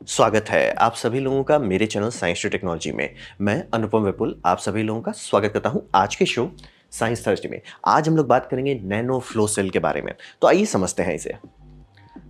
स्वागत है आप सभी लोगों का मेरे चैनल साइंस टू टेक्नोलॉजी में। मैं अनुपम विपुल आप सभी लोगों का स्वागत करता हूं आज के शो साइंस थर्सडे में। आज हम लोग बात करेंगे नैनो फ्लो सेल के बारे में। तो आइए समझते हैं इसे।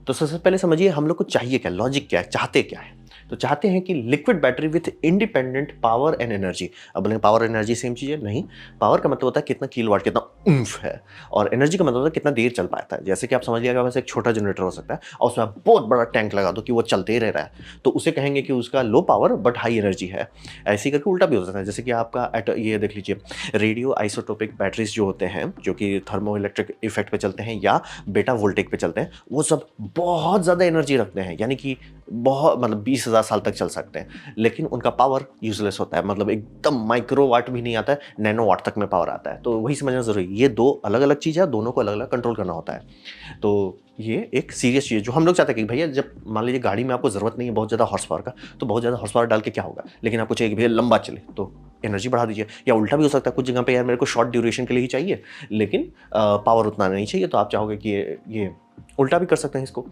तो सबसे पहले समझिए हम लोग को चाहिए क्या, लॉजिक क्या है, चाहते क्या है। तो चाहते हैं कि liquid battery with independent power and energy. अब बोलेंगे पावर एनर्जी सेम चीज़ है? नहीं। पावर का मतलब होता है कितना किलोवाट, कितना उम्फ है, और एनर्जी का मतलब होता है कितना देर चल पाता है। जैसे कि आप समझ लिएगा, वैसे एक छोटा जनरेटर हो सकता है और उसमें आप बहुत बड़ा टैंक लगा दो कि वो चलते ही रह रहा है, तो उसे कहेंगे कि उसका low power but high energy है। ऐसे ही करके उल्टा भी हो सकता है, जैसे कि आपका ये देख लीजिए, रेडियो आइसोटोपिक बैटरीज जो होते हैं, जो कि थर्मो इलेक्ट्रिक इफेक्ट पे चलते हैं या बेटा वोल्टेक पे चलते हैं, वो सब बहुत ज़्यादा एनर्जी रखते हैं, यानी कि बहुत मतलब 20,000 साल तक चल सकते हैं, लेकिन उनका पावर यूजलेस होता है, मतलब एकदम माइक्रो वाट भी नहीं आता है, नैनो वाट तक में पावर आता है। तो वही समझना जरूरी है, ये दो अलग अलग चीज़ है, दोनों को अलग अलग कंट्रोल करना होता है। तो ये एक सीरियस चीज़ है जो हम लोग चाहते हैं कि भैया जब मान लीजिए गाड़ी में आपको ज़रूरत नहीं है बहुत ज़्यादा हॉर्स पावर का, तो बहुत ज़्यादा हॉर्स पावर डाल के क्या होगा, लेकिन आपको चाहिए कि भैया लंबा चले तो एनर्जी बढ़ा दीजिए। या उल्टा भी हो सकता है, कुछ जगह पे यार मेरे को शॉर्ट ड्यूरेशन के लिए ही चाहिए लेकिन पावर उतना नहीं चाहिए, तो आप चाहोगे कि ये उल्टा भी कर सकते हैं इसको।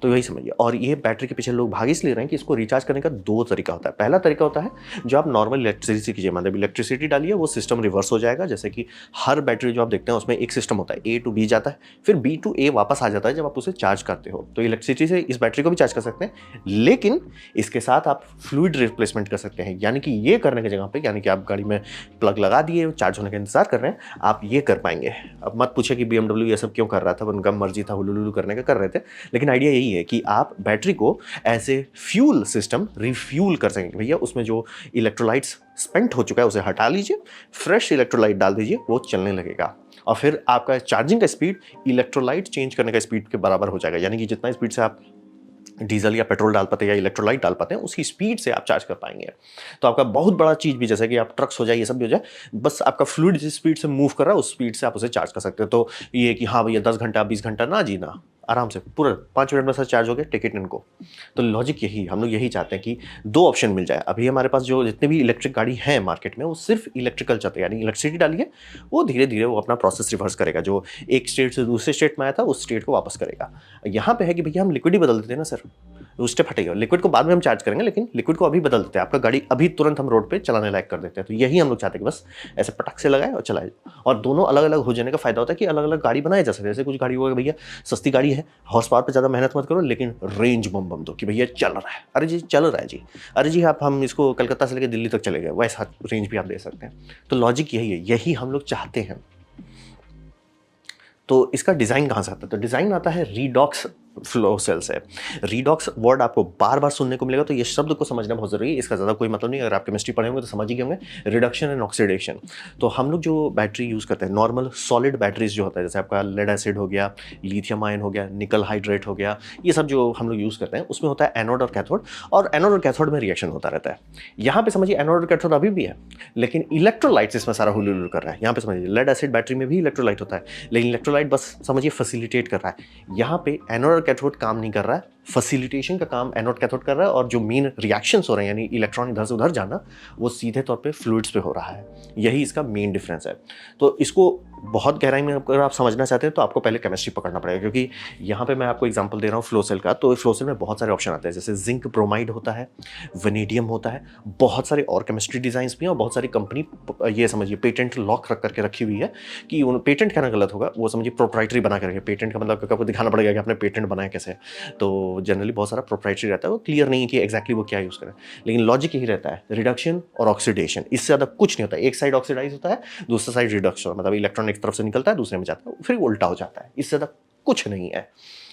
तो यही समझिए। और ये बैटरी के पीछे लोग भाग इसलिए रहे हैं कि इसको रिचार्ज करने का दो तरीका होता है। पहला तरीका होता है जो आप नॉर्मल इलेक्ट्रिसिटी कीजिए, मतलब इलेक्ट्रिसिटी डालिए, वो सिस्टम रिवर्स हो जाएगा। जैसे कि हर बैटरी जो आप देखते हैं उसमें एक सिस्टम होता है, ए टू बी जाता है, फिर बी टू ए वापस आ जाता है जब आप उसे चार्ज करते हो। तो इलेक्ट्रिसिटी से इस बैटरी को भी चार्ज कर सकते हैं, लेकिन इसके साथ आप फ्लूइड रिप्लेसमेंट कर सकते हैं। यानी कि ये करने की जगह पे, यानी कि आप गाड़ी में प्लग लगा दिए, चार्ज होने का इंतजार कर रहे हैं, आप ये कर पाएंगे। अब मत पूछे कि BMW ये सब क्यों कर रहा था, उनका मर्जी था, हुलुलुलु करने का कर रहे थे, लेकिन आइडिया यही है कि आप बैटरी को as a fuel system refuel कर सकेंगे। भैया उसमें जो इलेक्ट्रोलाइट्स स्पेंट हो चुका है उसे हटा लीजिए, फ्रेश इलेक्ट्रोलाइट डाल दीजिए, वो चलने लगेगा, और फिर आपका चार्जिंग का स्पीड इलेक्ट्रोलाइट चेंज करने का स्पीड के बराबर हो जाएगा। यानी कि जितना स्पीड से आप डीजल या पेट्रोल डाल पाते हैं या इलेक्ट्रोलाइट डाल पाते हैं, उसकी स्पीड से आप चार्ज कर पाएंगे। तो आपका बहुत बड़ा चीज़ भी, जैसे कि आप ट्रक्स हो जाए, ये सब भी हो जाए, बस आपका फ्लूइड जिस स्पीड से मूव कर रहा है उस स्पीड से आप उसे चार्ज कर सकते हैं। तो ये कि हाँ भैया 10 घंटा 20 घंटा ना जी ना, आराम से पूरा 5 मिनट में सर चार्ज हो गया, टिकट इनको। तो लॉजिक यही, हम लोग यही चाहते हैं कि दो ऑप्शन मिल जाए। अभी हमारे पास जो जितने भी इलेक्ट्रिक गाड़ी है मार्केट में, वो सिर्फ इलेक्ट्रिकल चलते हैं, यानी इलेक्ट्रिसिटी डालिए, वो धीरे धीरे वो अपना प्रोसेस रिवर्स करेगा, जो एक स्टेट से दूसरे स्टेट में आया था उस स्टेट को वापस करेगा। यहाँ पे है कि भैया हम लिक्विड ही बदल देते हैं ना सर, उस स्टेप हटेगा, लिक्विड को बाद में हम चार्ज करेंगे, लेकिन लिक्विड को अभी बदल देते हैं, आपका गाड़ी अभी तुरंत हम रोड पे चलाने लायक कर देते हैं। तो यही हम लोग चाहते हैं कि बस ऐसे पटक से लगाए और चलाए। और दोनों अलग अलग हो जाने का फायदा होता है कि अलग अलग गाड़ी बनाए जा सकते हैं। जैसे कुछ गाड़ी होगा भैया सस्ती गाड़ी है, हॉर्स पावर पे ज़्यादा मेहनत मत करो, लेकिन रेंज बम बम दो कि भैया चल रहा है, अरे जी चल रहा है जी, अरे जी आप हम इसको कलकत्ता से लेकर दिल्ली तक चले गए, वैसा रेंज भी आप दे सकते हैं। तो लॉजिक यही है, यही हम लोग चाहते हैं। तो इसका डिज़ाइन कहाँ से आता है? तो डिज़ाइन आता है रीडॉक्स फ्लो सेल से। रीडॉक्स वर्ड आपको बार बार सुनने को मिलेगा, तो ये शब्द को समझना बहुत जरूरी है, इसका ज़्यादा कोई मतलब नहीं। अगर आप केमिस्ट्री पढ़े होंगे तो समझ ही गए होंगे, रिडक्शन एंड ऑक्सीडेशन। तो हम लोग जो बैटरी यूज़ करते हैं, नॉर्मल सॉलिड बैटरीज जो होता है, जैसे आपका लेड एसिड हो गया, लिथियम आयन हो गया, निकल हाइड्रेट हो गया, ये सब जो हम लोग यूज़ करते हैं, उसमें होता है एनोड और कैथोड, और एनोड और कैथोड में रिएक्शन होता रहता है। यहाँ पे समझिए एनोड और कैथोड अभी भी है, लेकिन इलेक्ट्रोलाइट्स इसमें सारा हुलुलुलु कर रहा है। यहाँ पे समझिए लेड एसिड बैटरी में भी इलेक्ट्रोलाइट होता है, लेकिन इलेक्ट्रोलाइट बस समझिए फैसिलिटेट कर रहा है। यहाँ पे एनोड और कैथोड काम नहीं कर रहा है, फैसिलिटेशन का काम एनोड कैथोड कर रहा है, और जो मेन रिएक्शंस हो रहे हैं, यानी इलेक्ट्रॉन इधर से उधर जाना, वो सीधे तौर पे फ्लूइड्स पे हो रहा है। यही इसका मेन डिफरेंस है। तो इसको बहुत गहराई में अगर आप समझना चाहते हैं तो आपको पहले केमिस्ट्री पकड़ना पड़ेगा, क्योंकि यहाँ पे मैं आपको एग्जांपल दे रहा हूँ फ्लो सेल का। तो फ्लो सेल में बहुत सारे ऑप्शन आते हैं, जैसे जिंक ब्रोमाइड होता है, वेनेडियम होता है, बहुत सारे और केमिस्ट्री डिजाइन भी हैं, और बहुत सारी कंपनी ये समझिए पेटेंट लॉक रख करके रखी हुई है कि पेटेंट कहना गलत होगा, वो समझिए प्रोप्राइटरी बना करके, पेटेंट का मतलब आपको दिखाना पड़ेगा कि आपने पेटेंट बनाया कैसे। तो जनरली बहुत सारा प्रोप्राइटरी रहता है, वो क्लियर नहीं है कि एक्जैक्टली वो क्या यूज़ करें, लेकिन लॉजिक यही रहता है, रिडक्शन और ऑक्सीडेशन, इससे ज़्यादा कुछ नहीं होता है। एक साइड ऑक्सीडाइज होता है, दूसरा साइड रिडक्शन, मतलब इलेक्ट्रॉन एक तरफ से निकलता है दूसरे में जाता है, फिर उल्टा हो जाता है, इससे ज़्यादा कुछ नहीं है।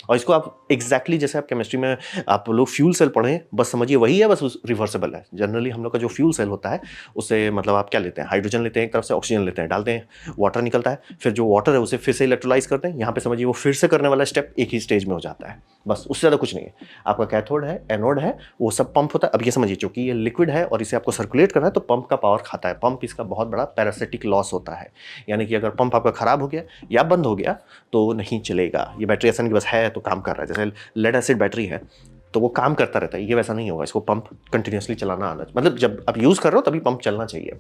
और इसको आप एग्जैक्टली जैसे आप केमिस्ट्री में आप लोग फ्यूल सेल पढ़ें, बस समझिए वही है, बस रिवर्सेबल है। जनरली हम लोग का जो फ्यूल सेल होता है उससे मतलब आप क्या लेते हैं, हाइड्रोजन लेते हैं, एक तरफ से ऑक्सीजन लेते हैं, डालते हैं, वाटर निकलता है, फिर जो वाटर है उसे फिर से इलेक्ट्रोलाइज करते हैं। यहाँ पे समझिए वो फिर से करने वाला स्टेप एक ही स्टेज में हो जाता है, बस उससे ज़्यादा कुछ नहीं है। आपका कैथोड है, एनोड है, वो सब पंप होता है। अब ये समझिए चूंकि ये लिक्विड है और इसे आपको सर्कुलेट करना है, तो पंप का पावर खाता है। पंप इसका बहुत बड़ा पैरासिटिक लॉस होता है, यानी कि अगर पंप आपका खराब हो गया या बंद हो गया तो नहीं चलेगा। ये बैटरी ऐसा नहीं कि बस है तो काम कर रहा है, जैसे लेड एसिड बैटरी है तो वो काम करता रहता है, ये वैसा नहीं होगा, इसको पंप कंटिन्यूसली चलाना आना, मतलब जब आप यूज़ कर रहे हो तभी पंप चलना चाहिए।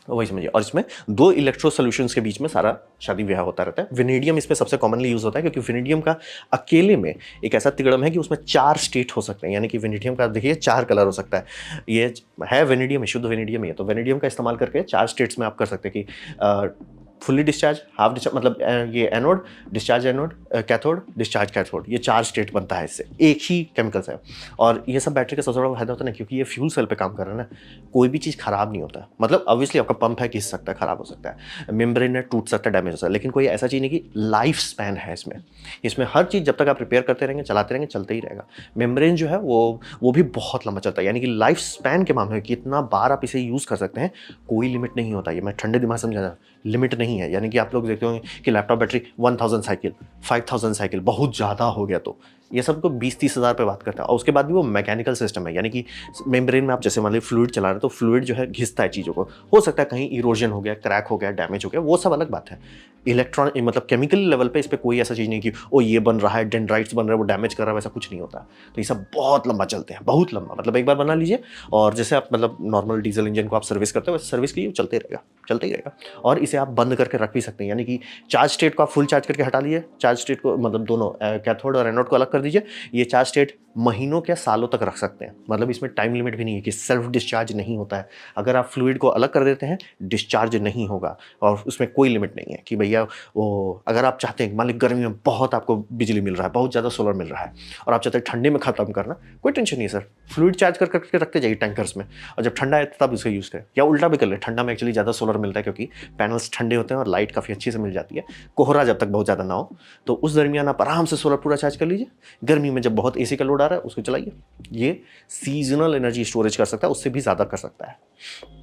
वही समझिए। और इसमें दो इलेक्ट्रो सॉल्यूशंस के बीच में सारा शादी ब्याह होता रहता है। वेनेडियम इसमें सबसे कॉमनली यूज होता है क्योंकि वेनेडियम का अकेले में एक ऐसा तिगड़म है कि उसमें 4 स्टेट हो सकते हैं, यानी कि वेनेडियम का देखिए 4 कलर हो सकता है। ये है वेनेडियम, शुद्ध वेनेडियम ही है, तो वेनेडियम का इस्तेमाल करके 4 स्टेट्स में आप कर सकते हैं कि फुल्ली डिस्चार्ज, हाफ डिस्चार्ज, मतलब ये anode, discharge anode, cathode, discharge cathode, ये 4 स्टेट बनता है इससे, एक ही केमिकल से। और ये सब बैटरी का सबसे बड़ा फायदा होता है ना, क्योंकि ये फ्यूल सेल पे काम कर रहा है ना, कोई भी चीज़ खराब नहीं होता। मतलब ऑब्वियसली आपका पंप है, घिस सकता है, खराब हो सकता है, मेम्ब्रेन है, टूट सकता है, डैमेज हो सकता है, लेकिन कोई ऐसा चीज़ नहीं कि लाइफ स्पैन है इसमें। इसमें हर चीज़ जब तक आप रिपेयर करते रहेंगे, चलाते रहेंगे, चलते ही रहेगा। मेम्ब्रेन जो है वो भी बहुत लंबा चलता है, यानी कि लाइफ स्पैन के मामले में कितना बार आप इसे यूज़ कर सकते हैं, कोई लिमिट नहीं होता। ये मैं ठंडे दिमाग समझाना, लिमिट नहीं है। यानी कि आप लोग देखते होंगे कि लैपटॉप बैटरी 1000 साइकिल, 5000 साइकिल, बहुत ज़्यादा हो गया, तो ये सब को 20-30 हज़ार पे बात करते हैं। और उसके बाद भी वो मैकेनिकल सिस्टम है, यानी कि मेम्ब्रेन में आप जैसे मान लीजिए फ्लूइड चला रहे हैं, तो फ्लूइड जो है घिसता है चीज़ों को, हो सकता है कहीं इरोजन हो गया, क्रैक हो गया, डैमेज हो गया, वो सब अलग बात है। इलेक्ट्रॉन मतलब केमिकल लेवल पे इस पर कोई ऐसा चीज़ नहीं कि ओ ये बन रहा है, डेंड्राइट्स बन रहा है, वो डैमेज कर रहा है, वैसा कुछ नहीं होता। तो ये सब बहुत लंबा चलते हैं, बहुत लंबा, मतलब एक बार बना लीजिए और जैसे आप मतलब नॉर्मल डीजल इंजन को आप सर्विस करते हो, वैसे सर्विस के लिए चलते रहेगा, चलते ही रहेगा। और इसे आप बंद करके रख भी सकते हैं, यानी कि चार्ज स्टेट को आप फुल चार्ज करके हटा लीजिए, चार्ज स्टेट को मतलब दोनों कैथोड और एनोड को अलग कर दीजिए, ये चार्ज स्टेट महीनों के सालों तक रख सकते हैं। मतलब इसमें टाइम लिमिट भी नहीं है कि सेल्फ डिस्चार्ज नहीं होता है। अगर आप फ्लूइड को अलग कर देते हैं, डिस्चार्ज नहीं होगा, और उसमें कोई लिमिट नहीं है कि भैया वो अगर आप चाहते हैं, मान लीजिए गर्मी में बहुत आपको बिजली मिल रहा है, बहुत ज़्यादा सोलर मिल रहा है, और आप चाहते हैं ठंडे में खत्म करना, कोई टेंशन नहीं है सर, फ्लूइड चार्ज कर करके रखते जाइए टैंकर्स में, और जब ठंडा है तब उसका यूज़ करें। या उल्टा भी कर ले, ठंडा में एक्चुअली ज़्यादा सोलर मिलता है क्योंकि पैनल्स ठंडे होते हैं और लाइट काफ़ी अच्छी से मिल जाती है, कोहरा जब तक बहुत ज़्यादा ना हो, तो उस दरमियान आप आराम से सोलर पूरा चार्ज कर लीजिए। गर्मी में जब बहुत एसी का लोड आ रहा है, उसको चलाइए। ये सीजनल एनर्जी स्टोरेज कर सकता है, उससे भी ज़्यादा कर सकता है।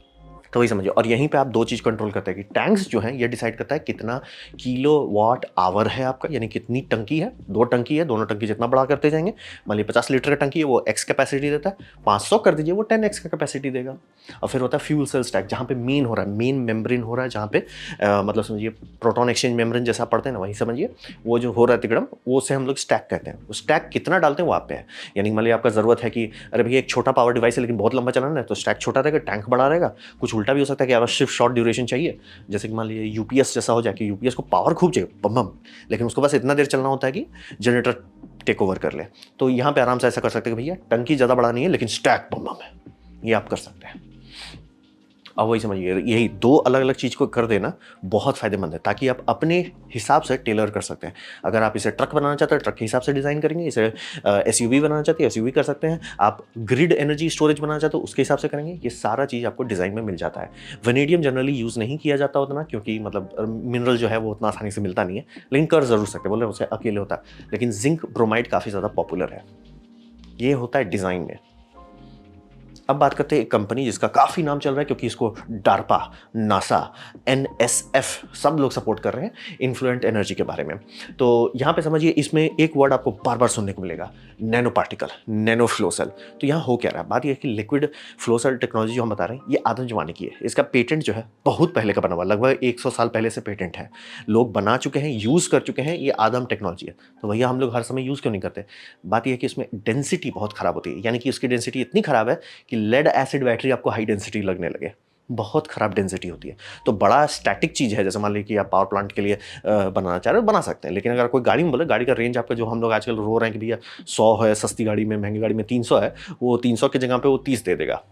तो वही समझिए। और यहीं पे आप दो चीज़ कंट्रोल करते हैं कि टैंक्स जो है ये डिसाइड करता है कितना किलोवाट आवर है आपका, यानी कितनी टंकी है, 2 टंकी है, दोनों टंकी जितना बड़ा करते जाएंगे, मान लीजिए 50 लीटर का टंकी है, वो एक्स कैपेसिटी देता है, 500 कर दीजिए, वो 10x का कैपेसिटी देगा। और फिर होता है फ्यूल सेल स्टैक, जहाँ पे मेन हो रहा है, मेन मेम्ब्रेन हो रहा है, जहाँ पे मतलब समझिए प्रोटॉन एक्सचेंज मेम्ब्रेन जैसा पढ़ते हैं ना, वही समझिए, वो जो हो रहा है तिकड़म, वो से हम लोग स्टैक कहते हैं। वो स्टैक कितना डालते हैं वो आप पे है, यानी मान लीजिए आपका ज़रूरत है कि अरे भैया एक छोटा पावर डिवाइस है लेकिन बहुत लंबा चलाना है, तो स्टैक छोटा रहेगा, टैंक बड़ा रहेगा। कुछ उल्टा भी हो सकता है कि आवश्यक शॉर्ट ड्यूरेशन चाहिए, जैसे कि मान लीजिए यूपीएस जैसा हो जाए कि यूपीएस को पावर खूब चाहिए बम बम, लेकिन उसको बस इतना देर चलना होता है कि जनरेटर टेक ओवर कर ले। तो यहाँ पे आराम से ऐसा कर सकते हैं कि भैया टंकी ज़्यादा बड़ा नहीं है लेकिन स्टैक बम बम है, ये आप कर सकते हैं। अब वही समझिए, यही दो अलग अलग चीज़ को कर देना बहुत फ़ायदेमंद है, ताकि आप अपने हिसाब से टेलर कर सकते हैं। अगर आप इसे ट्रक बनाना चाहते हैं, ट्रक के हिसाब से डिज़ाइन करेंगे, इसे एसयूवी बनाना चाहते हैं, एसयूवी कर सकते हैं, आप ग्रिड एनर्जी स्टोरेज बनाना चाहते हो उसके हिसाब से करेंगे। ये सारा चीज़ आपको डिज़ाइन में मिल जाता है। वेनेडियम जनरली यूज़ नहीं किया जाता उतना, क्योंकि मतलब मिनरल जो है वो उतना आसानी से मिलता नहीं है, लेकिन कर ज़रूर सकते, बोले उसे अकेले होता है। लेकिन जिंक ब्रोमाइड काफ़ी ज़्यादा पॉपुलर है। ये होता है डिज़ाइन में। अब बात करते हैं एक कंपनी जिसका काफ़ी नाम चल रहा है, क्योंकि इसको डार्पा, नासा, एनएसएफ सब लोग सपोर्ट कर रहे हैं इन्फ्लुएंट एनर्जी के बारे में। तो यहाँ पे समझिए, इसमें एक वर्ड आपको बार बार सुनने को मिलेगा, nano particle, nano flow cell. तो यहाँ हो क्या रहा है, बात यह है कि लिक्विड फ्लो सेल टेक्नोलॉजी जो हम बता रहे हैं, ये आदम ज़माने की है। इसका पेटेंट जो है बहुत पहले का बना हुआ, लगभग 100 साल पहले से पेटेंट है, लोग बना चुके हैं, यूज़ कर चुके हैं, ये आदम टेक्नोलॉजी है। तो भैया हम लोग हर समय यूज़ क्यों नहीं करते? बात यह है कि इसमें डेंसिटी बहुत ख़राब होती है, यानी कि उसकी डेंसिटी इतनी ख़राब है कि लेड एसिड बैटरी आपको हाई डेंसिटी लगने लगे, बहुत खराब डेंसिटी होती है। तो बड़ा स्टैटिक चीज़ है, जैसे मान लीजिए कि आप पावर प्लांट के लिए बनाना चाह रहे हो, बना सकते हैं, लेकिन अगर कोई गाड़ी में बोले, गाड़ी का रेंज आपका, जो हम लोग आजकल रो रहे हैं कि भैया 100 है सस्ती गाड़ी में, महंगी गाड़ी में 300 है, वो 300 की जगह पे वो 30 दे देगा।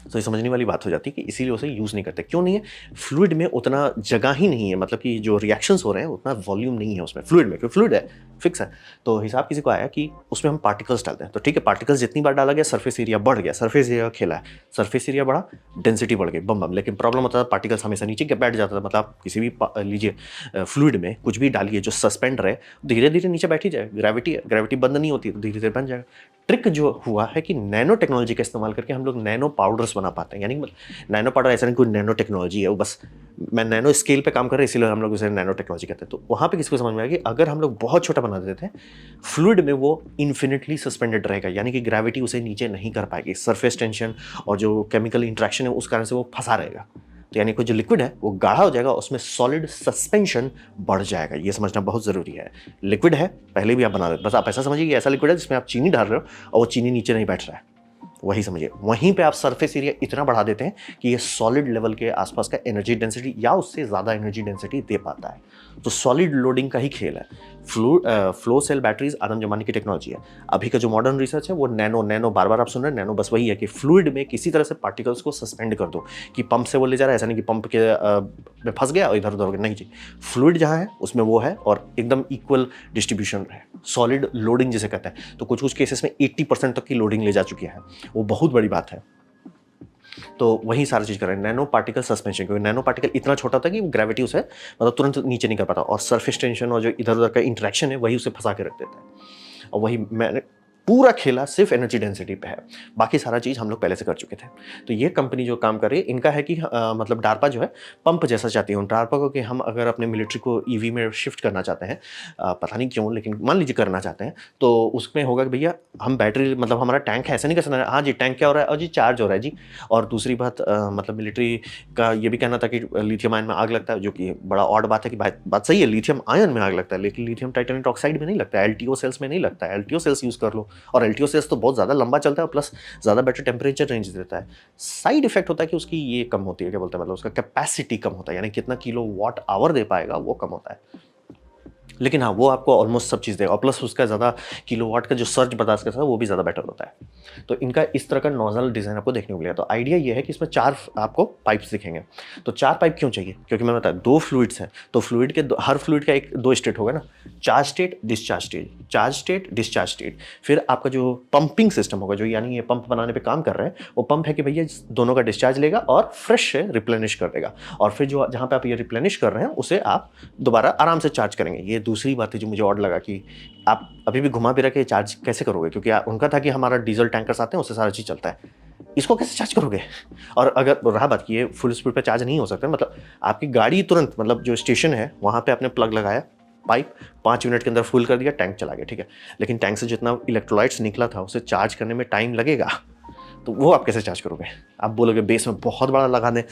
तो ये समझने वाली बात हो जाती है कि इसीलिए उसे यूज़ नहीं करते। क्यों नहीं है? फ्लूइड में उतना जगह ही नहीं है, मतलब कि जो रिएक्शंस हो रहे हैं उतना वॉल्यूम नहीं है उसमें, फ्लूइड में, क्योंकि फ्लूइड है, फिक्स है। तो हिसाब किसी को आया कि उसमें हम पार्टिकल्स डालते हैं, तो ठीक है, पार्टिकल्स जितनी बार डाला गया सर्फेस एरिया बढ़ गया, सर्फेस एरिया खेला है, सर्फेस एरिया बढ़ा, डेंसिटी बढ़ गई, बम बम। लेकिन प्रॉब्लम होता था पार्टिकल्स हमेशा नीचे के बैठ जाता था। मतलब किसी भी लीजिए फ्लूइड में कुछ भी डालिए जो सस्पेंड रहे, धीरे धीरे नीचे बैठ ही जाए, ग्रेविटी है, ग्रेविटी बंद नहीं होती, तो धीरे धीरे बन जाएगा। ट्रिक जो हुआ है कि नैनो टेक्नोलॉजी का इस्तेमाल करके हम लोग नैनो पाउडर्स बना पाते हैं। यानी नैनो पाउडर ऐसा नहीं कोई नैनो टेक्नोलॉजी है, वो बस मैं नैनो स्केल पे काम कर रहे हैं, इसीलिए हम लोग उसे नैनो टेक्नोलॉजी कहते हैं। तो वहाँ पे किसको समझ में आएगा कि अगर हम लोग बहुत छोटा बना देते हैं, फ्लूइड में वो इन्फिनिटली सस्पेंडेड रहेगा, यानी कि ग्रेविटी उसे नीचे नहीं कर पाएगी, सरफेस टेंशन और जो केमिकल इंट्रैक्शन है उस कारण से वो फंसा रहेगा। तो यानी कोई जो लिक्विड है वो गाढ़ा हो जाएगा, उसमें सॉलिड सस्पेंशन बढ़ जाएगा। ये समझना बहुत ज़रूरी है। लिक्विड है, पहले भी आप बना देते, बस आप ऐसा समझिए कि ऐसा लिक्विड है जिसमें आप चीनी डाल रहे हो और वो चीनी नीचे नहीं बैठ रहा है, वही समझिए, वहीं पे आप सरफेस एरिया इतना बढ़ा देते हैं कि ये सॉलिड लेवल के आसपास का एनर्जी डेंसिटी या उससे ज़्यादा एनर्जी डेंसिटी दे पाता है। तो सॉलिड लोडिंग का ही खेल है। फ्लो सेल बैटरीज आदम जमाने की टेक्नोलॉजी है। अभी का जो मॉडर्न रिसर्च है वो नैनो नैनो, बार बार आप सुन रहे हैं नैनो, बस वही है कि फ्लूइड में किसी तरह से पार्टिकल्स को सस्पेंड कर दो, कि पंप से वो ले जा रहा है, ऐसा नहीं कि पंप के में फंस गया और इधर उधर हो गया, नहीं जी। फ्लूइड जहाँ है उसमें वो है और एकदम इक्वल डिस्ट्रीब्यूशन है। सॉलिड लोडिंग जिसे कहते हैं, तो कुछ कुछ केसेस में 80% तक की लोडिंग ले जा चुकी है, वो बहुत बड़ी बात है। तो वही सारी चीज़ कर रहे हैं, नैनो पार्टिकल सस्पेंशन, क्योंकि नैनो पार्टिकल इतना छोटा था कि ग्रेविटी उसे मतलब तुरंत नीचे नहीं कर पाता, और सरफेस टेंशन और जो इधर उधर का इंटरेक्शन है वही उसे फंसा के रख देता है। और वही मैंने पूरा खेला सिर्फ एनर्जी डेंसिटी पे है, बाकी सारा चीज़ हम लोग पहले से कर चुके थे। तो ये कंपनी जो काम कर रही है इनका है कि मतलब डार्पा जो है पंप जैसा चाहती है डार्पा को, कि हम अगर अपने मिलिट्री को ईवी में शिफ्ट करना चाहते हैं, पता नहीं क्यों, लेकिन मान लीजिए करना चाहते हैं, तो उसमें होगा कि भैया हम बैटरी, मतलब हमारा टैंक है, ऐसा नहीं कर सकते हाँ जी टैंक क्या हो रहा है, और जी चार्ज हो रहा है जी। और दूसरी बात मतलब मिलिट्री का ये भी कहना था कि लिथियम आयन में आग लगता है, जो कि बड़ा ऑड बात है कि बात सही है, लिथियम आयन में आग लगता है, लेकिन लिथियम टाइटेनियम ऑक्साइड में नहीं लगता है, एलटीओ सेल्स में नहीं लगता है। एलटीओ सेल्स यूज़ कर लो, और एलटीओ सेल्स तो बहुत ज़्यादा लंबा चलता है और प्लस ज़्यादा बेटर टेम्परेचर रेंज देता है। साइड इफेक्ट होता है कि उसकी ये कम होती है, क्या बोलते हैं, मतलब उसका कैपेसिटी कम होता है, यानी कितना किलो वाट आवर दे पाएगा वो कम होता है। लेकिन हाँ, वो आपको ऑलमोस्ट सब चीज़ देगा, और प्लस उसका ज़्यादा किलोवाट का जो सर्ज बर्दाश्त करता है वो भी ज़्यादा बेटर होता है। तो इनका इस तरह का नोजल डिज़ाइन आपको देखने को मिलेगा। तो आइडिया ये है कि इसमें 4 आपको पाइप्स दिखेंगे। तो 4 पाइप क्यों चाहिए? क्योंकि मैं बताया 2 फ्लूइड्स हैं, तो फ्लूइड के हर फ्लूइड का एक 2 स्टेट होगा ना, charge state, discharge state, charge state, discharge state. फिर आपका जो पंपिंग सिस्टम होगा, जो यानी ये पंप बनाने पर काम कर रहे हैं, वो पंप है कि भैया दोनों का डिस्चार्ज लेगा और फ्रेश से रिप्लेनिश कर देगा, और फिर जो जहाँ पर आप ये रिप्लेनिश कर रहे हैं उसे आप दोबारा आराम से चार्ज करेंगे। ये दूसरी बात है जो मुझे और लगा कि आप अभी भी घुमा फिरा के चार्ज कैसे करोगे, क्योंकि उनका था कि हमारा डीजल टैंकर्स आते हैं उससे सारा चीज़ चलता है, इसको कैसे चार्ज करोगे? और अगर रहा बात कि ये फुल स्पीड पे चार्ज नहीं हो सकता, मतलब आपकी गाड़ी तुरंत, मतलब जो स्टेशन है वहाँ पे आपने प्लग लगाया, पाइप 5 मिनट के अंदर फुल कर दिया, टैंक चला गया, ठीक है। लेकिन टैंक से जितना इलेक्ट्रोलाइट्स निकला था उसे चार्ज करने में टाइम लगेगा, तो वो आप कैसे चार्ज करोगे? आप बोलोगे बेस में बहुत बड़ा लगा दें,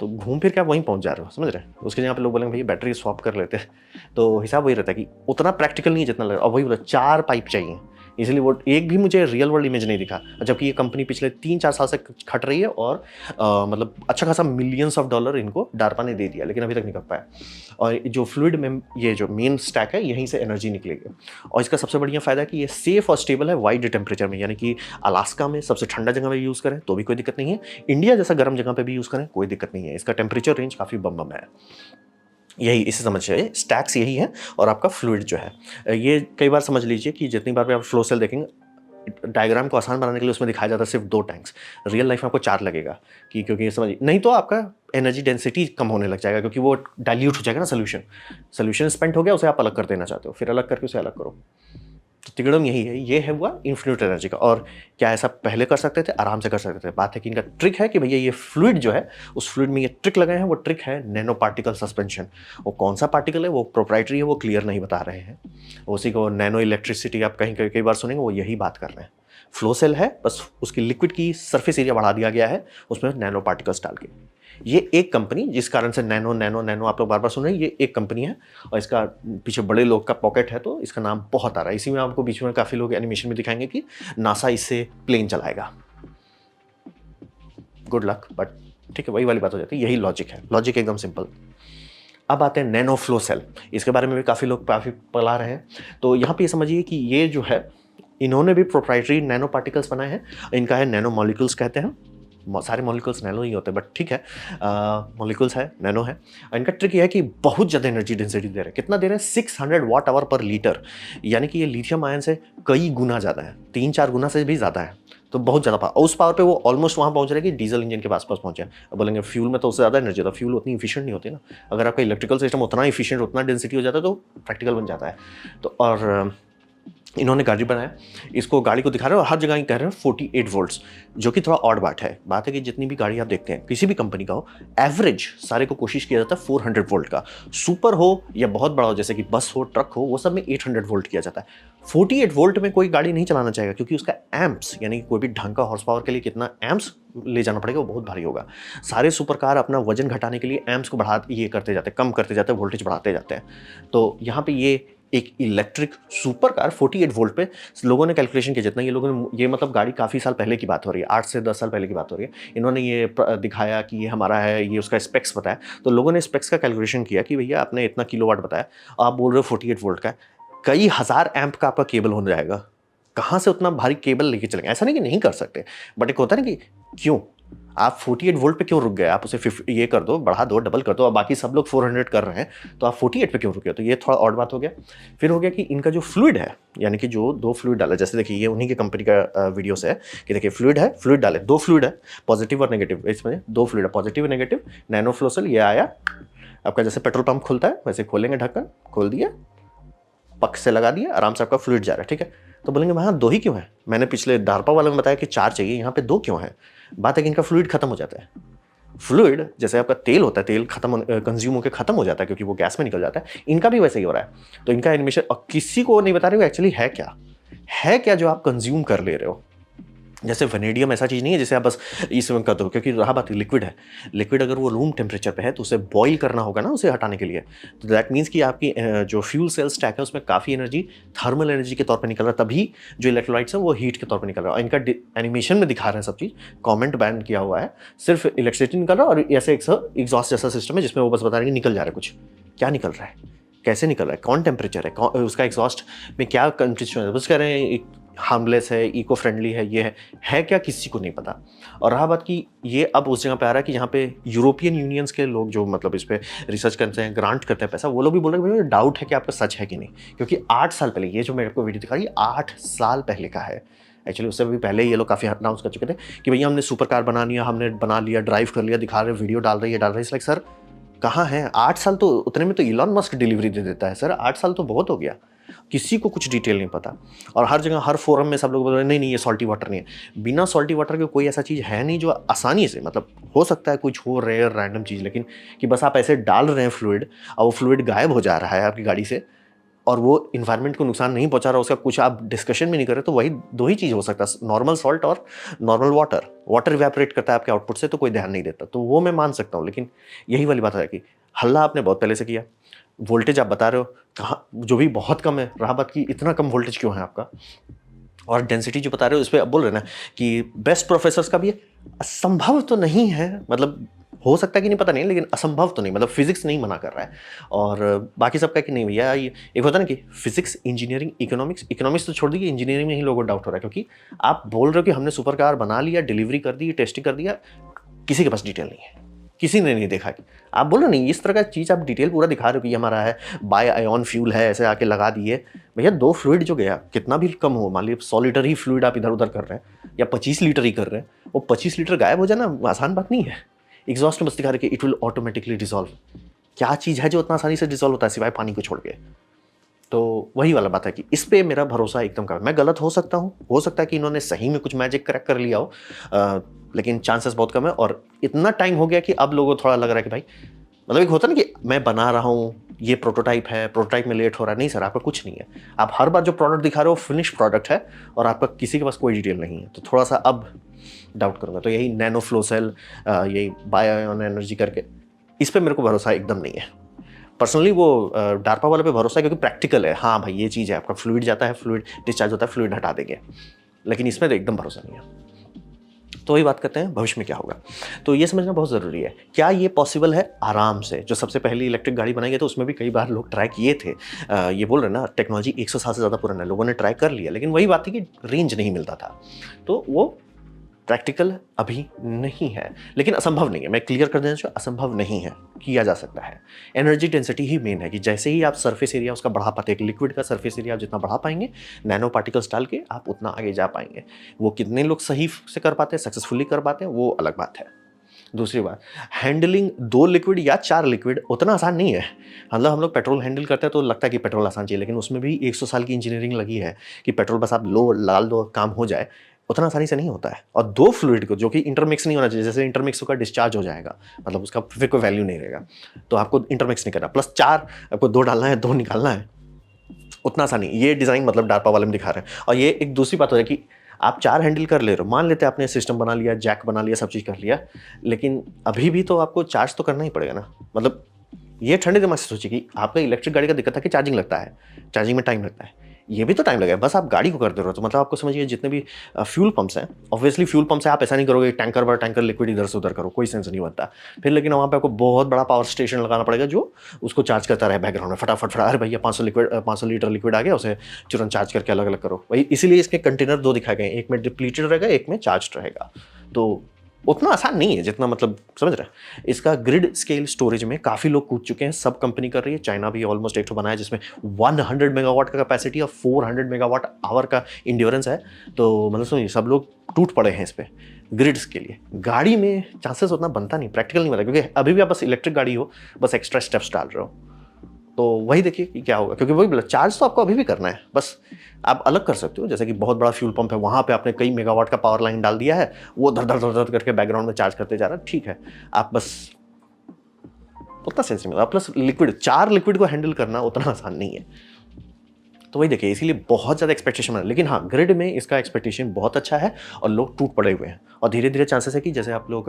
तो घूम फिर के आप वहीं पहुंच जा रहे हो, समझ रहे हैं? उसके यहाँ पे लोग बोलेंगे भैया बैटरी स्वैप कर लेते हैं, तो हिसाब वही रहता है कि उतना प्रैक्टिकल नहीं है जितना लग रहा है। और वही बोला 4 पाइप चाहिए, इसलिए वो एक भी मुझे रियल वर्ल्ड इमेज नहीं दिखा, जबकि ये कंपनी पिछले 3-4 साल से खट रही है, और मतलब अच्छा खासा मिलियंस ऑफ डॉलर इनको डार्पा ने दे दिया, लेकिन अभी तक नहीं कर पाया। और जो फ्लूइड में ये जो मेन स्टैक है यहीं से एनर्जी निकलेगी, और इसका सबसे बढ़िया फायदा है कि ये सेफ और स्टेबल है वाइड टेम्परेचर में, यानी कि अलास्का में सबसे ठंडा जगह में यूज़ करें तो भी कोई दिक्कत नहीं है, इंडिया जैसा गर्म जगह पे भी यूज़ करें कोई दिक्कत नहीं है। इसका टेम्परेचर रेंज काफ़ी बम है। यही इसे समझिए, स्टैक्स यही है, और आपका फ्लूइड जो है ये कई बार समझ लीजिए कि जितनी बार भी आप फ्लो सेल देखेंगे, डायग्राम को आसान बनाने के लिए उसमें दिखाया जाता है सिर्फ 2 टैंक्स, रियल लाइफ में आपको 4 लगेगा, कि क्योंकि समझिए नहीं तो आपका एनर्जी डेंसिटी कम होने लग जाएगा, क्योंकि वो डाइल्यूट हो जाएगा ना, सोल्यूशन स्पेंड हो गया, उसे आप अलग कर देना चाहते हो, फिर अलग करके उसे अलग करो। तो तिगड़म यही है, ये है हुआ इन्फिनिट एनर्जी का। और क्या ऐसा पहले कर सकते थे? आराम से कर सकते थे। बात है कि इनका ट्रिक है कि भैया ये फ्लूइड जो है, उस फ्लूइड में ये ट्रिक लगाए हैं, वो ट्रिक है नैनो पार्टिकल सस्पेंशन। वो कौन सा पार्टिकल है, वो प्रोप्राइटरी है, वो क्लियर नहीं बता रहे हैं। उसी को नैनो इलेक्ट्रिसिटी आप कहीं कई बार सुनेंगे, वो यही बात कर रहे हैं। फ्लो सेल है, बस उसकी लिक्विड की सरफेस एरिया बढ़ा दिया गया है उसमें नैनो पार्टिकल्स डाल के। ये एक कंपनी, जिस कारण से नैनो नैनो नैनो आप लोग बार बार सुन रहे हैं, ये एक कंपनी है, और इसका पीछे बड़े लोग का पॉकेट है, तो इसका नाम बहुत आ रहा है। इसी में आपको बीच में काफ़ी लोग एनिमेशन में दिखाएंगे कि नासा इससे प्लेन चलाएगा। गुड लक, बट ठीक है, वही वाली बात हो जाती है। यही लॉजिक है, लॉजिक एकदम सिंपल। अब आते हैं नैनो फ्लो सेल, इसके बारे में भी काफ़ी लोग काफ़ी पढ़ा रहे हैं। तो यहाँ पे ये समझिए कि ये जो है, इन्होंने भी प्रोप्राइटरी नैनो पार्टिकल्स बनाए हैं, इनका है नैनो मॉलिक्यूल्स कहते हैं। सारे मॉलिक्यूल्स नैनो ही होते हैं, बट ठीक है, मॉलिक्यूल्स है, नैनो है। इनका ट्रिक ये है कि बहुत ज़्यादा एनर्जी डेंसिटी दे रहे हैं। कितना दे रहे हैं? 600 वाट आवर पर लीटर, यानी कि ये लिथियम आयन से कई गुना ज़्यादा है, 3-4 गुना से भी ज़्यादा है। तो बहुत ज़्यादा पावर, उस पावर पे वो ऑलमोस्ट वहाँ पहुँच रहे हैं कि डीजल इंजन के आसपास पहुँचे। अब बोलेंगे फ्यूल में तो उससे ज़्यादा एनर्जी होता है, फ्यूल उतनी इफिशिएंट नहीं होती ना। अगर आपका इलेक्ट्रिकल सिस्टम उतना इफिशिएंट, उतना डेंसिटी हो जाता है तो प्रैक्टिकल बन जाता है। तो और इन्होंने गाड़ी बनाया, इसको गाड़ी को दिखा रहे हो, हर जगह ही कह रहे हैं 48 वोल्ट्स, जो कि थोड़ा ऑड बात है कि जितनी भी गाड़ी आप देखते हैं किसी भी कंपनी का हो, एवरेज सारे को कोशिश किया जाता है 400 वोल्ट का। सुपर हो या बहुत बड़ा हो, जैसे कि बस हो, ट्रक हो, वो सब में 800 वोल्ट किया जाता है। 48 वोल्ट में कोई गाड़ी नहीं चलाना चाहेगा, क्योंकि उसका एम्प्स, यानी कि कोई भी ढंग का हॉर्स पावर के लिए कितना एम्प्स ले जाना पड़ेगा, वो बहुत भारी होगा। सारे सुपर कार अपना वजन घटाने के लिए एम्प्स को ये करते जाते हैं, कम करते जाते हैं, वोल्टेज बढ़ाते जाते हैं। तो यहाँ पे ये एक इलेक्ट्रिक सुपर कार 48 वोल्ट पे लोगों ने कैलकुलेशन किया, जितना ये लोगों ने, ये मतलब गाड़ी काफ़ी साल पहले की बात हो रही है, 8 से 10 साल पहले की बात हो रही है, इन्होंने ये दिखाया कि ये हमारा है, ये उसका स्पेक्स बताया, तो लोगों ने स्पेक्स का कैलकुलेशन किया कि भैया आपने इतना किलोवाट बताया, आप बोल रहे हो 48 वोल्ट का है, कई हज़ार एम्प का आपका केबल हो जाएगा, कहाँ से उतना भारी केबल लेके चलेंगे? ऐसा नहीं कि नहीं कर सकते, बट एक होता है ना कि क्यों आप 48 वोल्ट पे क्यों रुक गए, आप उसे ये कर दो, बढ़ा दो, डबल कर दो, और बाकी सब लोग 400 कर रहे हैं, तो आप 48 पे क्यों रुके हो? तो ये थोड़ा ऑड बात हो गया। फिर हो गया कि इनका जो फ्लूइड है, यानी कि जो दो फ्लूइड डाला, जैसे देखिए ये उन्हीं की कंपनी का वीडियो से है कि देखिए फ्लूइड है, फ्लूइड डाले, दो फ्लूइड है, पॉजिटिव और नेगेटिव, इसमें दो फ्लूइड है, पॉजिटिव और नेगेटिव, नैनो फ्लो सेल, ये आया आपका, जैसे पेट्रोल पंप खुलता है वैसे खोलेंगे, ढक्कन खोल दिया, पक से लगा दिया, आराम से आपका फ्लूइड जा रहा है, ठीक है। तो बोलेंगे वहाँ दो ही क्यों है? मैंने पिछले डार्पा वाले में बताया कि 4 चाहिए, यहाँ पे 2 क्यों है? बात है कि इनका फ्लूइड खत्म हो जाता है। फ्लूइड जैसे आपका तेल होता है, तेल खत्म कंज्यूम होकर खत्म हो जाता है क्योंकि वो गैस में निकल जाता है, इनका भी वैसे ही हो रहा है। तो इनका एनिमेशन, और किसी को नहीं बता रहे हो एक्चुअली है क्या जो आप कंज्यूम कर ले रहे हो। जैसे वेनेडियम ऐसा चीज़ नहीं है जिसे आप बस इसमें कर दो, क्योंकि रहा बात लिक्विड है, लिक्विड अगर वो रूम टेम्परेचर पे है तो उसे बॉईल करना होगा ना उसे हटाने के लिए, तो दैट मीन्स कि आपकी जो फ्यूल सेल स्टैक है उसमें काफ़ी एनर्जी थर्मल एनर्जी के तौर पे निकल रहा है, तभी जो इलेक्ट्रोलाइट्स है वो हीट के तौर पे निकल रहा है। और इनका एनिमेशन में दिखा रहे हैं सब चीज़, कॉमेंट बैन किया हुआ है, सिर्फ इलेक्ट्रिसिटी निकल रहा है, और ऐसे एक एग्जॉस्ट जैसा सिस्टम है जिसमें वो बस बता रहे हैं कि निकल जा रहा है कुछ, क्या निकल रहा है, कैसे निकल रहा है, कौन टेम्परेचर है, उसका एग्जॉस्ट में क्या कंस्टिट्यूशन है, बस कह रहे हैं हार्मलेस है, इको फ्रेंडली है, ये है क्या किसी को नहीं पता। और रहा बात कि ये अब उस जगह पे आ रहा है कि यहाँ पे यूरोपियन यूनियंस के लोग जो मतलब इस पे रिसर्च करते हैं, ग्रांट करते हैं पैसा, वो लोग भी बोल रहे हैं मुझे डाउट है कि आपका सच है कि नहीं, क्योंकि 8 साल पहले ये जो मेरे को वीडियो दिखा रही है 8 साल पहले का है। एक्चुअली उससे भी पहले ये लोग काफ़ी अनाउंस कर चुके थे कि भैया हमने सुपर कार बना लिया, हमने बना लिया, ड्राइव कर लिया, दिखा रहे, वीडियो डाल रही है, लाइक सर कहाँ है? 8 साल तो उतने में तो इलॉन मस्क डिलीवरी दे देता है सर, 8 साल तो बहुत हो गया। किसी को कुछ डिटेल नहीं पता, और हर जगह हर फोरम में सब लोग बोल रहे हैं नहीं ये सॉल्टी वाटर नहीं है। बिना सॉल्टी वाटर के कोई ऐसा चीज़ है नहीं जो आसानी से, मतलब हो सकता है कुछ हो रेयर रैंडम चीज़, लेकिन कि बस आप ऐसे डाल रहे हैं फ्लूइड और वो फ्लूइड गायब हो जा रहा है आपकी गाड़ी से, और वो इन्वायरमेंट को नुकसान नहीं पहुंचा रहा, उसका कुछ आप डिस्कशन भी नहीं कर रहे, तो वही दो ही चीज़ हो सकता है, नॉर्मल सॉल्ट और नॉर्मल वाटर इवेपोरेट करता है आपके आउटपुट से तो कोई ध्यान नहीं देता, तो वो मैं मान सकता हूँ। लेकिन यही वाली बात है कि हल्ला आपने बहुत पहले से किया, वोल्टेज आप बता रहे हो कहाँ जो भी बहुत कम है, रहा बात कि इतना कम वोल्टेज क्यों है आपका, और डेंसिटी जो बता रहे हो इस पर अब बोल रहे ना कि बेस्ट प्रोफेसर्स का भी है, असंभव तो नहीं है, मतलब हो सकता है कि नहीं पता नहीं, लेकिन असंभव तो नहीं, मतलब फिजिक्स नहीं मना कर रहा है। और बाकी सबका कि नहीं भैया, ये एक होता है ना कि फिजिक्स, इंजीनियरिंग, इकोनॉमिक्स तो छोड़ दीजिए, इंजीनियरिंग में ही लोगों को डाउट हो रहा है, क्योंकि आप बोल रहे हो कि हमने सुपर कार बना लिया, डिलीवरी कर दी, टेस्टिंग कर दिया, किसी के पास डिटेल नहीं है, किसी ने नहीं देखा कि आप बोलो नहीं इस तरह का चीज़, आप डिटेल पूरा दिखा रहे हो कि हमारा है बाय आयन फ्यूल है, ऐसे आके लगा दिए। भैया 2 फ्लूइड जो गया कितना भी कम हो, मान लीजिए 100 लीटर ही फ्लूइड आप इधर उधर कर रहे हैं या 25 लीटर ही कर रहे हैं, वो 25 लीटर गायब हो जाना आसान बात नहीं है। एग्जॉस्ट में बस दिखा रहे कि इट विल ऑटोमेटिकली डिसॉल्व, क्या चीज़ है जो उतना आसानी से डिसॉल्व होता है सिवाय पानी को छोड़ के? तो वही वाला बात है कि इस पे मेरा भरोसा एकदम कम। मैं गलत हो सकता हूँ, हो सकता है कि इन्होंने सही में कुछ मैजिक क्रैक कर लिया हो, लेकिन चांसेस बहुत कम है। और इतना टाइम हो गया कि अब लोगों को थोड़ा लग रहा है कि भाई, मतलब एक होता है ना कि मैं बना रहा हूँ, ये प्रोटोटाइप है, प्रोटोटाइप में लेट हो रहा है। नहीं सर, आपका कुछ नहीं है, आप हर बार जो प्रोडक्ट दिखा रहे हो फिनिश प्रोडक्ट है, और आपका किसी के पास कोई डिटेल नहीं है, तो थोड़ा सा अब डाउट करूँगा। तो यही नैनो फ्लो सेल, यही बायो एनर्जी करके, इस पर मेरे को भरोसा एकदम नहीं है पर्सनली। वो डार्पा वाले पे भरोसा है क्योंकि प्रैक्टिकल है, हाँ भाई ये चीज़ है, आपका फ्लूइड जाता है, फ्लूइड डिस्चार्ज होता है, फ्लूइड हटा देंगे, लेकिन इसमें तो एकदम भरोसा नहीं है। तो वही बात करते हैं भविष्य में क्या होगा, तो ये समझना बहुत ज़रूरी है। क्या ये पॉसिबल है? आराम से। जो सबसे पहली इलेक्ट्रिक गाड़ी बनाई गई तो उसमें भी कई बार लोग ट्राई किए थे, ये बोल रहे हैं ना टेक्नोलॉजी 100 साल से ज़्यादा पुराना है, लोगों ने ट्राई कर लिया, लेकिन वही बात थी कि रेंज नहीं मिलता था, तो वो प्रैक्टिकल अभी नहीं है। लेकिन असंभव नहीं है, मैं क्लियर कर देना चाहिए, असंभव नहीं है, किया जा सकता है। एनर्जी डेंसिटी ही मेन है कि जैसे ही आप सरफेस एरिया उसका बढ़ा पाते हैं, एक लिक्विड का सरफेस एरिया आप जितना बढ़ा पाएंगे नैनो पार्टिकल्स डाल के, आप उतना आगे जा पाएंगे। वो कितने लोग सही से कर पाते हैं, सक्सेसफुली कर पाते हैं, वो अलग बात है। दूसरी बात, हैंडलिंग 2 लिक्विड या 4 लिक्विड उतना आसान नहीं है। मतलब हम लोग पेट्रोल हैंडल करते हैं तो लगता है कि पेट्रोल आसान चाहिए, लेकिन उसमें भी 100 साल की इंजीनियरिंग लगी है कि पेट्रोल बस आप लो डाल दो काम हो जाए, उतना आसानी से नहीं होता है। और 2 फ्लूइड को जो कि इंटरमिक्स नहीं होना चाहिए, जैसे इंटरमिक्स होकर डिस्चार्ज हो जाएगा, मतलब उसका फिर कोई वैल्यू नहीं रहेगा, तो आपको इंटरमिक्स नहीं करना, प्लस 4 आपको 2 डालना है, 2 निकालना है, उतना आसान नहीं। ये डिज़ाइन मतलब डार्पा वाले में दिखा रहे हैं। और ये एक दूसरी बात हो जाए कि आप 4 हैंडल कर ले रहे हो, मान लेते हैं आपने सिस्टम बना लिया, जैक बना लिया, सब चीज़ कर लिया, लेकिन अभी भी तो आपको चार्ज तो करना ही पड़ेगा ना। मतलब ये ठंडे दिमाग से सोचिए कि आपका इलेक्ट्रिक गाड़ी का दिक्कत है कि चार्जिंग लगता है, चार्जिंग में टाइम लगता है। ये भी तो टाइम लगेगा, बस आप गाड़ी को कर दे रहे हो। तो मतलब आपको समझिए जितने भी फ्यूल पंप्स हैं, ऑब्वियसली फ्यूल पंप से आप ऐसा नहीं करोगे टैंकर भर टैंकर लिक्विड इधर से उधर करो, कोई सेंस नहीं बनता। फिर लेकिन वहाँ पे आपको बहुत बड़ा पावर स्टेशन लगाना पड़ेगा जो उसको चार्ज करता रहे बैकग्राउंड में, फटाफट फटा, अरे भैया 500 लीटर लिक्विड आ गया, उसे तुरंत चार्ज करके अलग अलग करो। वही इसीलिए इसके कंटेनर दो दिखाए गए हैं, एक में डिप्लीटेड रहेगा, एक में चार्ज रहेगा। तो उतना आसान नहीं है जितना, मतलब समझ रहे हैं। इसका ग्रिड स्केल स्टोरेज में काफ़ी लोग कूद चुके हैं, सब कंपनी कर रही है। चाइना भी ऑलमोस्ट एक ठो बनाया जिसमें 100 मेगावाट का कैपेसिटी और 400 मेगावाट आवर का इंड्योरेंस है। तो मतलब समझिए सब लोग टूट पड़े हैं इस पर ग्रिड्स के लिए। गाड़ी में चांसेस उतना बनता नहीं, प्रैक्टिकल नहीं बनता, क्योंकि अभी भी आप बस इलेक्ट्रिक गाड़ी हो, बस एक्स्ट्रा स्टेप्स डाल रहे हो। तो वही देखिए कि क्या होगा, क्योंकि वही बोला चार्ज तो आपको अभी भी करना है, बस आप अलग कर सकते हो। जैसे कि बहुत बड़ा फ्यूल पंप है, वहाँ पे आपने कई मेगावाट का पावर लाइन डाल दिया है, वो धर धर धर धर करके बैकग्राउंड में चार्ज करते जा रहा है, ठीक है। आप बस उतना सेंस नहीं मिला, प्लस लिक्विड, 4 लिक्विड को हैंडल करना उतना आसान नहीं है। तो वही देखिए, इसीलिए बहुत ज़्यादा एक्सपेक्टेशन है। लेकिन हाँ, ग्रिड में इसका एक्सपेक्टेशन बहुत अच्छा है और लोग टूट पड़े हुए हैं। और धीरे धीरे चांसेस है कि जैसे आप लोग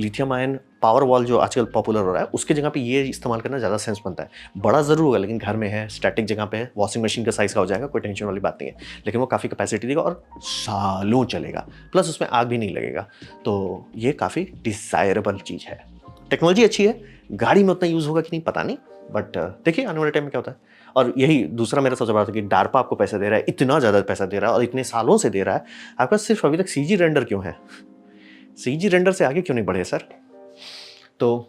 लिथियम आयन पावर वॉल जो आजकल पॉपुलर हो रहा है, उसके जगह पे ये इस्तेमाल करना ज़्यादा सेंस बनता है। बड़ा ज़रूर होगा, लेकिन घर में है, स्टैटिक जगह पे है, वॉशिंग मशीन का साइज़ का हो जाएगा, कोई टेंशन वाली बात नहीं है। लेकिन वो काफ़ी कैपेसिटी देगा और सालों चलेगा, प्लस उसमें आग भी नहीं लगेगा। तो ये काफ़ी डिज़ायरेबल चीज़ है। टेक्नोलॉजी अच्छी है, गाड़ी में उतना यूज़ होगा कि नहीं पता नहीं, बट देखिए आने वाले टाइम में क्या होता है। और यही दूसरा मेरा सबसे बड़ा था कि डार्पा आपको पैसा दे रहा है, इतना ज़्यादा पैसा दे रहा है और इतने सालों से दे रहा है, आपके पास सिर्फ अभी तक सीजी रेंडर क्यों है? सीजी रेंडर से आगे क्यों नहीं बढ़े सर? तो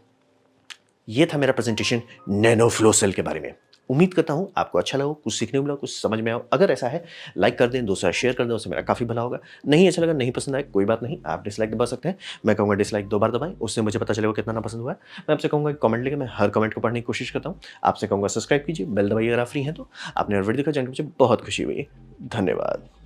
ये था मेरा प्रेजेंटेशन नैनो फ्लो सेल के बारे में। उम्मीद करता हूँ आपको अच्छा लगा, कुछ सीखने को मिला, कुछ समझ में आया। अगर ऐसा है लाइक कर दें, दूसरा शेयर कर दें, उससे मेरा काफ़ी भला होगा। नहीं अच्छा लगा, नहीं पसंद आए, कोई बात नहीं, आप डिसलाइक दबा सकते हैं। मैं कहूँगा डिसलाइक 2 बार दबाएं, उससे मुझे पता चलेगा कितना ना पसंद हुआ है। मैं आपसे कहूँगा कमेंट लेके, मैं हर कमेंट को पढ़ने की कोशिश करता हूँ। आपसे कहूँगा सब्सक्राइब कीजिए, बेल दबाइए अगर आप फ्री हैं तो। आपने और वीडियो देखा, जानकर मुझे बहुत खुशी हुई। धन्यवाद।